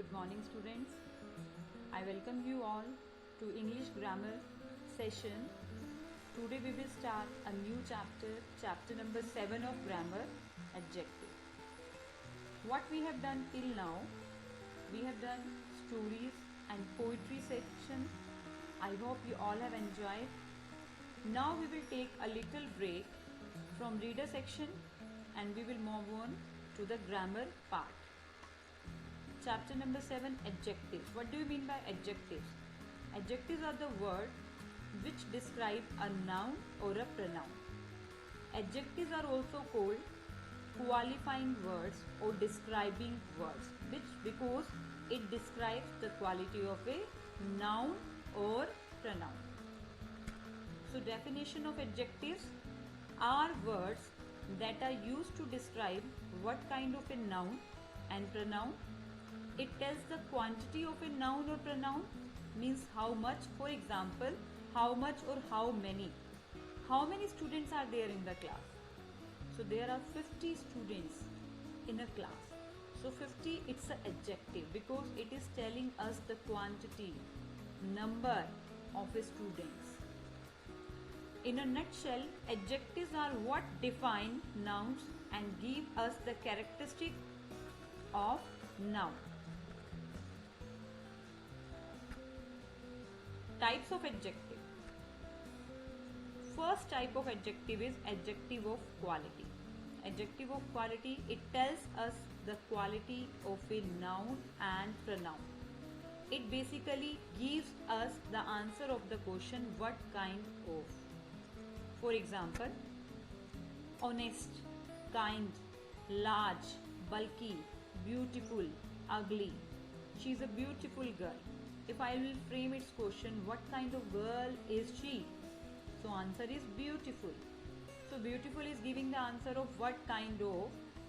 Good morning students. I welcome you all to English grammar session. Today we will start a new chapter number 7 of grammar, adjective. What we have done till now, we have done stories and poetry section. I hope you all have enjoyed. Now we will take a little break from reader section and we will move on to the grammar part. Chapter number 7, adjectives. What do you mean by adjectives? Adjectives are the words which describe a noun or a pronoun. Adjectives are also called qualifying words or describing words, because it describes the quality of a noun or pronoun. So definition of adjectives are words that are used to describe what kind of a noun and pronoun. It tells the quantity of a noun or pronoun, means how much. For example, how much or how many. How many students are there in the class? So there are 50 students in a class. So 50, it's an adjective because it is telling us the quantity, number of students. In a nutshell, adjectives are what define nouns and give us the characteristic of noun. Types of adjective. First type of adjective is adjective of quality. Adjective of quality, it tells us the quality of a noun and pronoun. It basically gives us the answer of the question, what kind of. For example, honest, kind, large, bulky, beautiful, ugly. She is a beautiful girl. If I will frame its question, what kind of girl is she? So answer is beautiful. So beautiful is giving the answer of what kind of.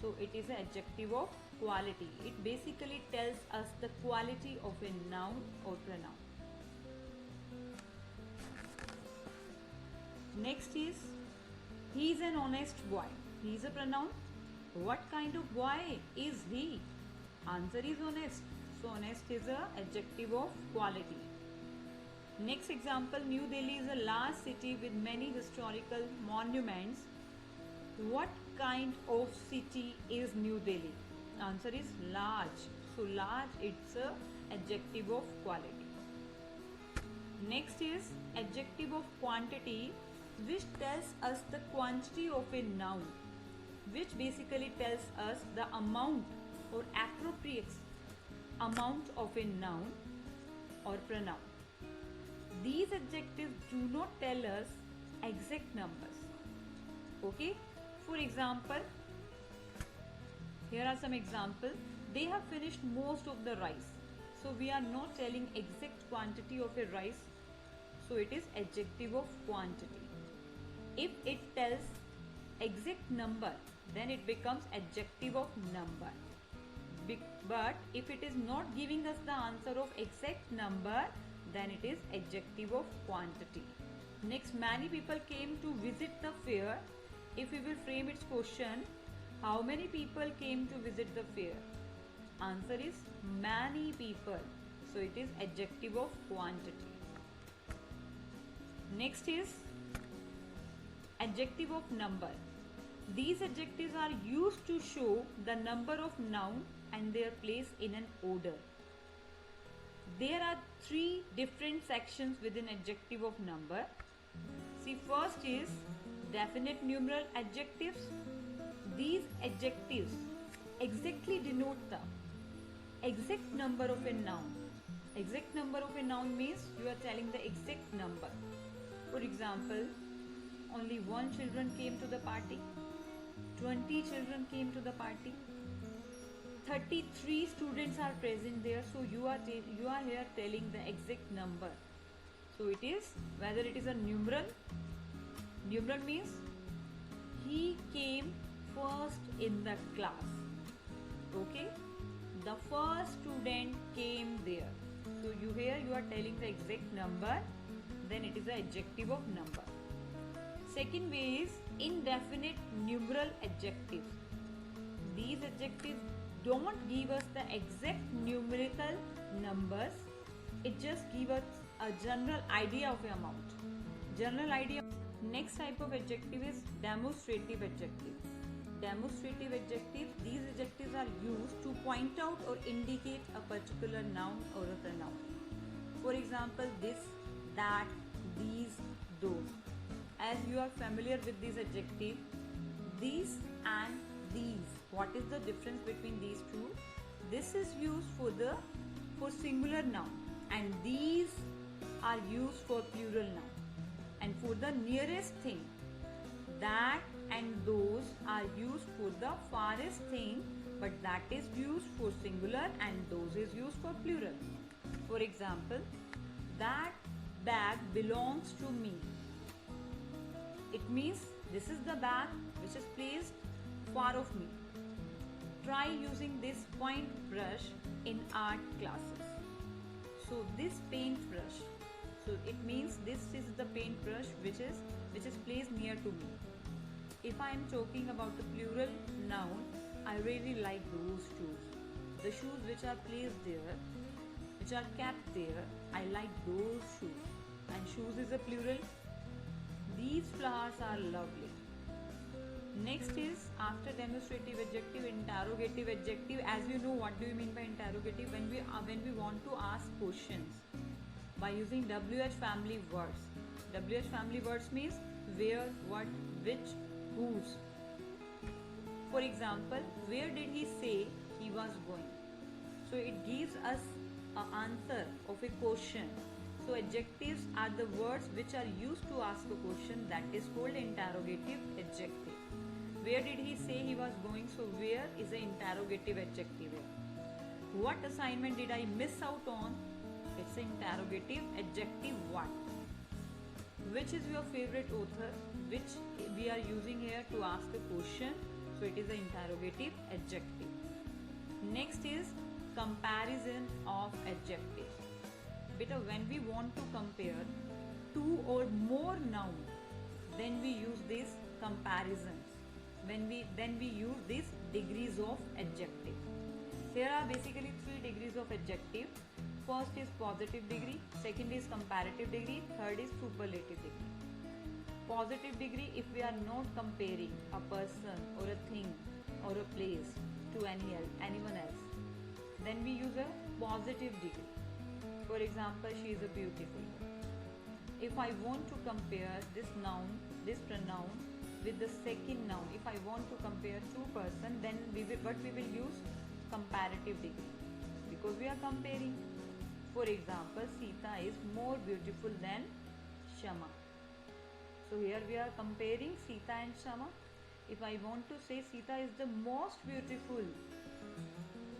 So it is an adjective of quality. It basically tells us the quality of a noun or pronoun. Next is, he is an honest boy. He is a pronoun. What kind of boy is he? Answer is honest. So honest is an adjective of quality. Next example, New Delhi is a large city with many historical monuments. What kind of city is New Delhi? Answer is large. So large, it's an adjective of quality. Next is adjective of quantity, which tells us the quantity of a noun, which basically tells us the amount or appropriate amount of a noun or pronoun. These adjectives do not tell us exact numbers. Okay? For example, here are some examples. They have finished most of the rice. So we are not telling exact quantity of a rice. So it is adjective of quantity. If it tells exact number, then it becomes adjective of number. But if it is not giving us the answer of exact number, then it is adjective of quantity. Next, many people came to visit the fair. If we will frame its question, how many people came to visit the fair? Answer is many people. So it is adjective of quantity. Next is adjective of number. These adjectives are used to show the number of noun and their place in an order. There are 3 different sections within adjective of number. See, first is definite numeral adjectives. These adjectives exactly denote the exact number of a noun. Exact number of a noun means you are telling the exact number. For example, only 1 children came to the party. 20 children came to the party. 33 students are present there. So you are here telling the exact number. So it is, whether it is a numeral. Numeral means he came first in the class. Okay? The first student came there. So you are telling the exact number. Then it is an adjective of number. Second way is indefinite numeral adjectives. These adjectives don't give us the exact numerical numbers. It just gives us a general idea of the amount. General idea. Next type of adjective is demonstrative adjective. Demonstrative adjectives, these adjectives are used to point out or indicate a particular noun or a pronoun. For example, this, that, these, those. As you are familiar with these adjectives, these and these. What is the difference between these two? This is used for singular noun, and these are used for plural noun. And for the nearest thing, that and those are used for the farthest thing, but that is used for singular and those is used for plural. For example, that bag belongs to me. It means this is the bag which is placed far of me. Try using this point brush in art classes. So this paintbrush, so it means this is the paintbrush which is placed near to me. If I am talking about the plural noun, I really like those shoes. The shoes which are placed there, which are kept there, I like those shoes. And shoes is a plural. These flowers are lovely. Next is, after demonstrative adjective, interrogative adjective. As you know, what do you mean by interrogative? When we want to ask questions by using WH family words. WH family words means where, what, which, whose. For example, where did he say he was going? So it gives us an answer of a question. So adjectives are the words which are used to ask a question, that is called interrogative adjective. Where did he say he was going? So where is an interrogative adjective. What assignment did I miss out on? It's an interrogative adjective. What? Which is your favorite author? Which we are using here to ask a question. So it is an interrogative adjective. Next is comparison of adjectives. Beta, when we want to compare two or more nouns, then we use these comparisons. Then we use these degrees of adjective. Here are basically 3 degrees of adjective. First is positive degree, second is comparative degree, third is superlative degree. Positive degree, if we are not comparing a person or a thing or a place to anyone else, then we use a positive degree. For example, she is a beautiful. If I want to compare this noun, this pronoun with the second noun, if I want to compare two persons, then we will use comparative degree, because we are comparing. For example, Sita is more beautiful than Shama. So here we are comparing Sita and Shama. If I want to say Sita is the most beautiful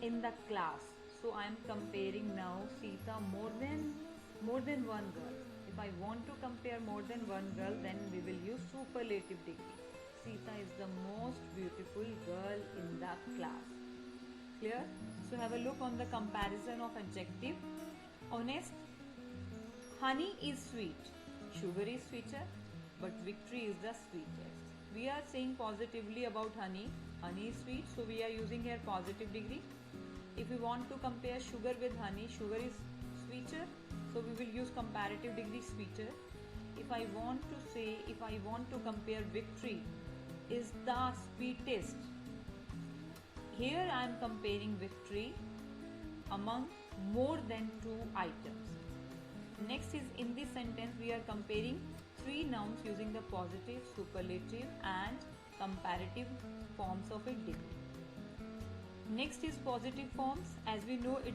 in the class, so I am comparing now Sita more than one girl. If I want to compare more than one girl, then we will use superlative degree. Sita is the most beautiful girl in the class. Clear? So have a look on the comparison of adjective. Honest. Honey is sweet. Sugar is sweeter, but victory is the sweetest. We are saying positively about honey. Honey is sweet, so we are using here positive degree. If we want to compare sugar with honey, sugar is sweeter, so we will use comparative degree, sweeter. If I want to compare victory is the sweetest, here I am comparing victory among more than 2 items. Next is, in this sentence we are comparing 3 nouns using the positive, superlative and comparative forms of a degree. Next is positive forms. As we know, it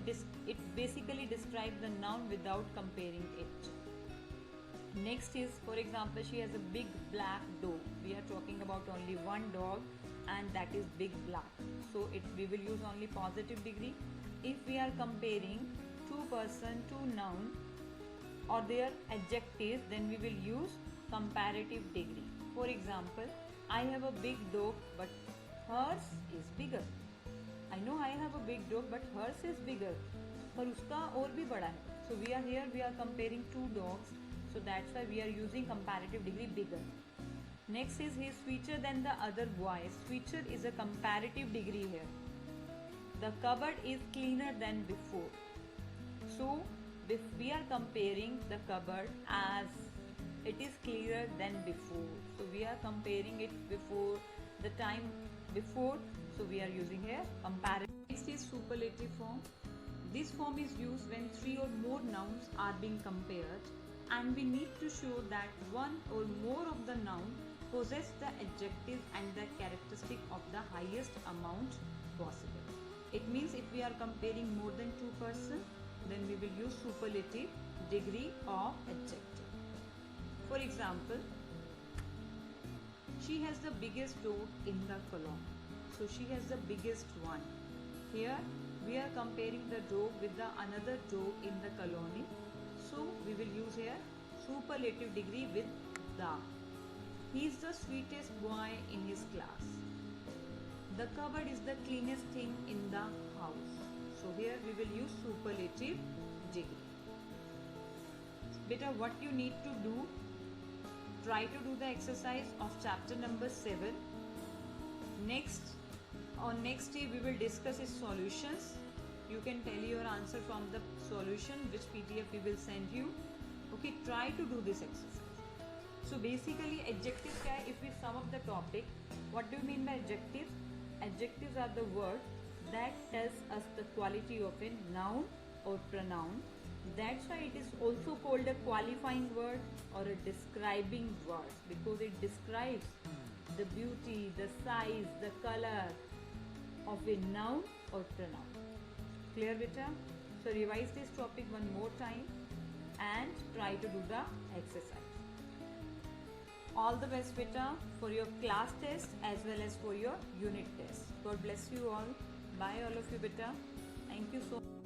basically describes the noun without comparing it. Next is, for example, she has a big black dog. We are talking about only one dog, and that is big black. So we will use only positive degree. If we are comparing 2 person, 2 noun or their adjectives, then we will use comparative degree. For example, I have a big dog, but hers is bigger. I know I have a big dog, but hers is bigger. पर उसका और भी बड़ा है. So we are comparing 2 dogs. So that's why we are using comparative degree, bigger. Next is, he is sweeter than the other boy. Sweeter is a comparative degree here. the cupboard is cleaner than before. So if we are comparing the cupboard as it is clearer than before, so we are comparing it before the time before, so we are using here comparative. Next is superlative form. This form is used when three or more nouns are being compared and we need to show that one or more of the noun possess the adjective and the characteristic of the highest amount possible. It means if we are comparing more than two persons, then we will use superlative degree of adjective. For example, she has the biggest dog in the column. So she has the biggest one. Here we are comparing the dog with the another dog in the colony. So we will use here superlative degree with the. He is the sweetest boy in his class. The cupboard is the cleanest thing in the house. So here we will use superlative degree. Beta, what you need to do, try to do the exercise of chapter number 7. On next day we will discuss its solutions. You can tell your answer from the solution which PDF we will send you. Okay, try to do this exercise. So basically adjectives क्या है? If we sum up the topic, what do you mean by adjectives? Adjectives are the word that tells us the quality of a noun or pronoun. That's why it is also called a qualifying word or a describing word, because it describes the beauty, the size, the color of a noun or pronoun. Clear, beta? So revise this topic one more time and try to do the exercise. All the best, beta, for your class test as well as for your unit test. God bless you all. Bye all of you, beta. Thank you so much.